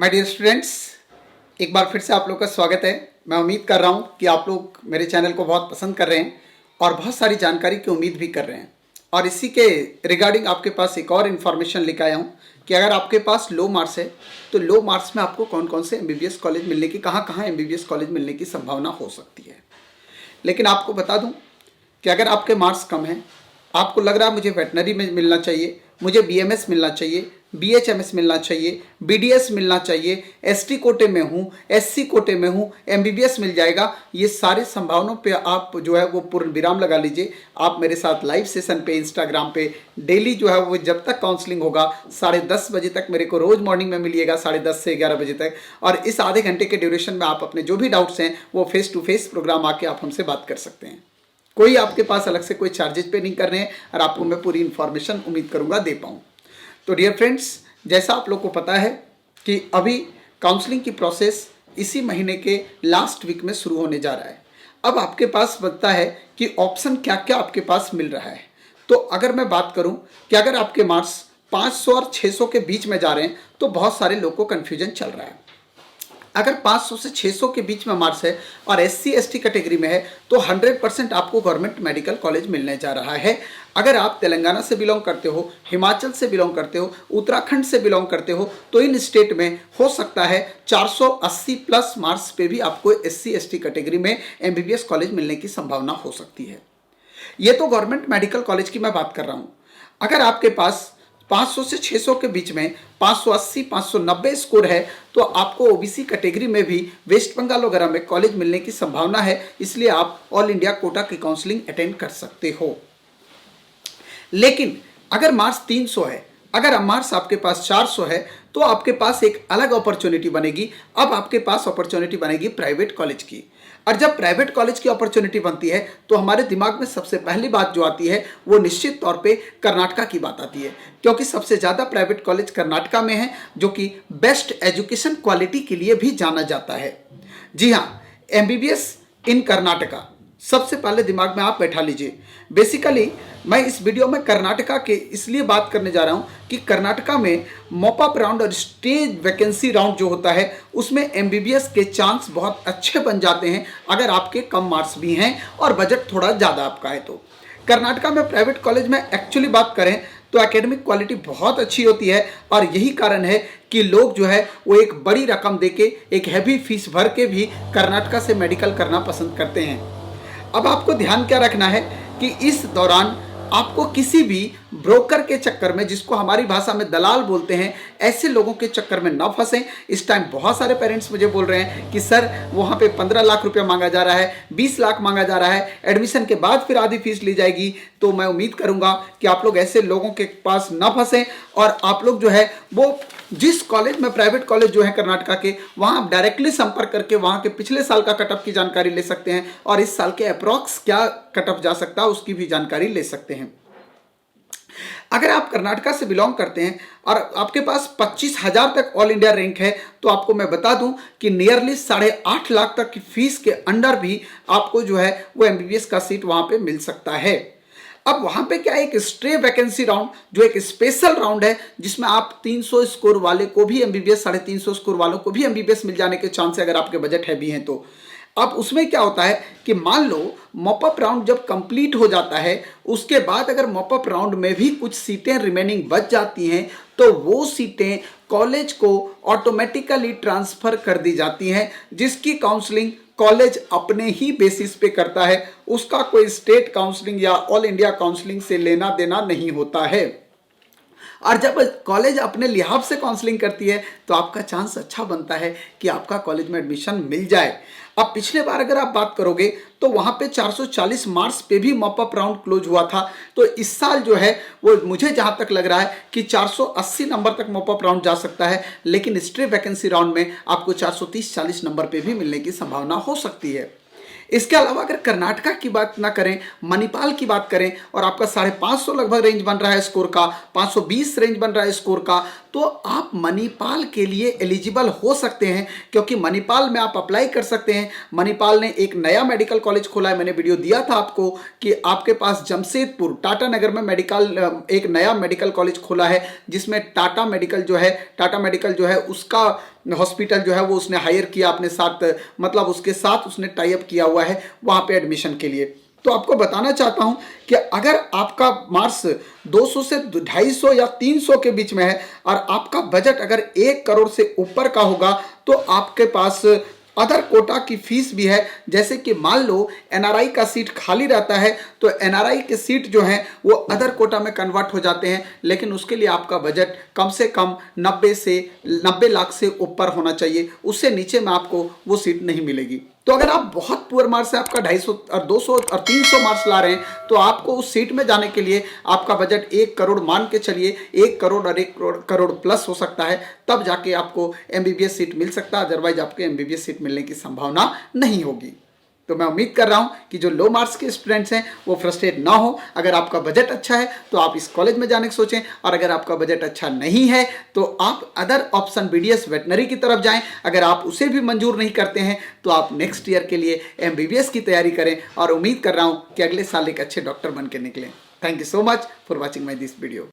My dear students, एक बार फिर से आप लोग का स्वागत है। मैं उम्मीद कर रहा हूँ कि आप लोग मेरे चैनल को बहुत पसंद कर रहे हैं और बहुत सारी जानकारी की उम्मीद भी कर रहे हैं। और इसी के रिगार्डिंग आपके पास एक और इन्फॉर्मेशन लेकर आया हूँ कि अगर आपके पास लो मार्क्स है तो लो मार्क्स में आपको कौन कौन से एमबीबीएस कॉलेज मिलने की, कहाँ कहाँ एमबीबीएस कॉलेज मिलने की संभावना हो सकती है। लेकिन आपको बता दूँ कि अगर आपके मार्क्स कम हैं, आपको लग रहा है मुझे वेटनरी में मिलना चाहिए, मुझे बीएमएस मिलना चाहिए, बीएचएमएस मिलना चाहिए, बीडीएस मिलना चाहिए, एसटी कोटे में हूँ, एससी कोटे में हूँ, एमबीबीएस मिल जाएगा, ये सारी संभावनाओं पे आप जो है वो पूर्ण विराम लगा लीजिए। आप मेरे साथ लाइव सेशन पे इंस्टाग्राम पे डेली जो है वो जब तक काउंसलिंग होगा 10:30 बजे तक मेरे को रोज़ मॉर्निंग में मिलिएगा 10:30 से 11 बजे तक। और इस आधे घंटे के ड्यूरेशन में आप अपने जो भी डाउट्स हैं वो फेस टू फेस प्रोग्राम आके आप हमसे बात कर सकते हैं। कोई आपके पास अलग से कोई चार्जेज पे नहीं कर रहे हैं और आपको मैं पूरी इन्फॉर्मेशन उम्मीद करूंगा दे पाऊँ। तो डियर फ्रेंड्स, जैसा आप लोग को पता है कि अभी काउंसलिंग की प्रोसेस इसी महीने के लास्ट वीक में शुरू होने जा रहा है। अब आपके पास बनता है कि ऑप्शन क्या क्या आपके पास मिल रहा है। तो अगर मैं बात करूं कि अगर आपके मार्क्स 500 और 600 के बीच में जा रहे हैं तो बहुत सारे लोग को कन्फ्यूजन चल रहा है। अगर 500 से 600 के बीच में मार्क्स है और एससी एसटी कैटेगरी में है तो 100% आपको गवर्नमेंट मेडिकल कॉलेज मिलने जा रहा है। अगर आप तेलंगाना से बिलोंग करते हो, हिमाचल से बिलोंग करते हो, उत्तराखंड से बिलोंग करते हो तो इन स्टेट में हो सकता है 480 प्लस मार्क्स पे भी आपको एससी एसटी कैटेगरी में एमबीबीएस कॉलेज मिलने की संभावना हो सकती है। ये तो गवर्नमेंट मेडिकल कॉलेज की मैं बात कर रहा हूँ। अगर आपके पास 500 से 600 के बीच में 580 590 स्कोर है तो आपको ओबीसी कैटेगरी में भी वेस्ट बंगाल वगैरह में कॉलेज मिलने की संभावना है, इसलिए आप ऑल इंडिया कोटा की काउंसलिंग अटेंड कर सकते हो। लेकिन अगर मार्क्स 300 है, अगर मार्क्स आपके पास 400 है तो आपके पास एक अलग अपॉर्चुनिटी बनेगी। अब आपके पास अपॉर्चुनिटी बनेगी प्राइवेट कॉलेज की। और जब प्राइवेट कॉलेज की अपॉर्चुनिटी बनती है तो हमारे दिमाग में सबसे पहली बात जो आती है वो निश्चित तौर पे कर्नाटका की बात आती है, क्योंकि सबसे ज़्यादा प्राइवेट कॉलेज कर्नाटका में है जो कि बेस्ट एजुकेशन क्वालिटी के लिए भी जाना जाता है। जी हाँ, एमबीबीएस इन कर्नाटका सबसे पहले दिमाग में आप बैठा लीजिए। बेसिकली मैं इस वीडियो में कर्नाटका के इसलिए बात करने जा रहा हूं कि कर्नाटका में मॉप अप राउंड और स्टेज वैकेंसी राउंड जो होता है उसमें एमबीबीएस के चांस बहुत अच्छे बन जाते हैं अगर आपके कम मार्क्स भी हैं और बजट थोड़ा ज़्यादा आपका है तो। कर्नाटका में प्राइवेट कॉलेज में एक्चुअली बात करें तो एकेडमिक क्वालिटी बहुत अच्छी होती है और यही कारण है कि लोग जो है वो एक बड़ी रकम देके, एक हैवी फीस भर के भी कर्नाटका से मेडिकल करना पसंद करते हैं। अब आपको ध्यान क्या रखना है कि इस दौरान आपको किसी भी ब्रोकर के चक्कर में, जिसको हमारी भाषा में दलाल बोलते हैं, ऐसे लोगों के चक्कर में ना फंसें। इस टाइम बहुत सारे पेरेंट्स मुझे बोल रहे हैं कि सर वहाँ पे 15 लाख रुपया मांगा जा रहा है, 20 लाख मांगा जा रहा है, एडमिशन के बाद फिर आधी फीस ली जाएगी। तो मैं उम्मीद करूँगा कि आप लोग ऐसे लोगों के पास ना फंसें और आप लोग जो है वो जिस कॉलेज में, प्राइवेट कॉलेज जो है कर्नाटका के, वहाँ आप डायरेक्टली संपर्क करके वहाँ के पिछले साल का कटअप की जानकारी ले सकते हैं और इस साल के अप्रॉक्स क्या कटअप जा सकता है उसकी भी जानकारी ले सकते हैं। अगर आप कर्नाटका से बिलोंग करते हैं और आपके पास 25,000 तक ऑल इंडिया रैंक है तो आपको मैं बता दूं कि नियरली 8.5 लाख तक की फीस के अंडर भी आपको जो है वो एमबीबीएस का सीट वहां पे मिल सकता है। अब वहां पे क्या है, एक स्ट्रे वैकेंसी राउंड जो एक स्पेशल राउंड है जिसमें आप 300 स्कोर वाले को भी एमबीबीएस, 350 स्कोर वालों को भी एमबीबीएस मिल जाने के चांस है अगर आपके बजट हैवी हैं तो। अब उसमें क्या होता है कि मान लो मॉप अप राउंड जब कंप्लीट हो जाता है उसके बाद अगर मॉप अप राउंड में भी कुछ सीटें रिमेनिंग बच जाती हैं तो वो सीटें कॉलेज को ऑटोमेटिकली ट्रांसफर कर दी जाती हैं, जिसकी काउंसलिंग कॉलेज अपने ही बेसिस पे करता है। उसका कोई स्टेट काउंसलिंग या ऑल इंडिया काउंसलिंग से लेना देना नहीं होता है। और जब कॉलेज अपने लिहाज से काउंसलिंग करती है तो आपका चांस अच्छा बनता है कि आपका कॉलेज में एडमिशन मिल जाए। अब पिछले बार अगर आप बात करोगे तो वहाँ पे 440 मार्क्स पे भी मॉप अप राउंड क्लोज हुआ था, तो इस साल जो है वो मुझे जहाँ तक लग रहा है कि 480 नंबर तक मॉप अप राउंड जा सकता है, लेकिन स्ट्रे वैकेंसी राउंड में आपको 430-40 नंबर पे भी मिलने की संभावना हो सकती है। इसके अलावा अगर कर्नाटका की बात ना करें, मणिपाल की बात करें और आपका 550 लगभग रेंज बन रहा है स्कोर का, 520 रेंज बन रहा है स्कोर का, तो आप मणिपाल के लिए एलिजिबल हो सकते हैं, क्योंकि मणिपाल में आप अप्लाई कर सकते हैं। मणिपाल ने एक नया मेडिकल कॉलेज खोला है, मैंने वीडियो दिया था आपको कि आपके पास जमशेदपुर टाटा नगर में एक नया मेडिकल कॉलेज खोला है, जिसमें टाटा मेडिकल जो है उसका हॉस्पिटल जो है वो उसने हायर किया अपने साथ, मतलब उसके साथ उसने टाई अप किया हुआ है वहाँ पे एडमिशन के लिए। तो आपको बताना चाहता हूं कि अगर आपका मार्क्स 200 से 250 या 300 के बीच में है और आपका बजट अगर 1 करोड़ से ऊपर का होगा, तो आपके पास अदर कोटा की फीस भी है। जैसे कि मान लो एनआरआई का सीट खाली रहता है, तो एनआरआई के सीट जो हैं वो अदर कोटा में कन्वर्ट हो जाते हैं, लेकिन उसके लिए आपका बजट कम से कम 90 लाख से ऊपर होना चाहिए, उससे नीचे में आपको वो सीट नहीं मिलेगी। तो अगर आप बहुत पुअर मार्क्स से आपका 250 और 200 और 300 मार्क्स ला रहे हैं, तो आपको उस सीट में जाने के लिए आपका बजट 1 करोड़ मान के चलिए, 1 करोड़ और 1 करोड़ प्लस हो सकता है, तब जाके आपको एमबीबीएस सीट मिल सकता है, अदरवाइज आपको एमबीबीएस सीट मिलने की संभावना नहीं होगी। तो मैं उम्मीद कर रहा हूं कि जो लो मार्क्स के स्टूडेंट्स हैं वो फ्रस्ट्रेट ना हो। अगर आपका बजट अच्छा है तो आप इस कॉलेज में जाने की सोचें, और अगर आपका बजट अच्छा नहीं है तो आप अदर ऑप्शन बीडीएस वेटनरी की तरफ जाएं। अगर आप उसे भी मंजूर नहीं करते हैं तो आप नेक्स्ट ईयर के लिए एमबीबीएस की तैयारी करें, और उम्मीद कर रहा हूं कि अगले साल एक अच्छे डॉक्टर बन के निकलें। Thank you so much for watching my this video.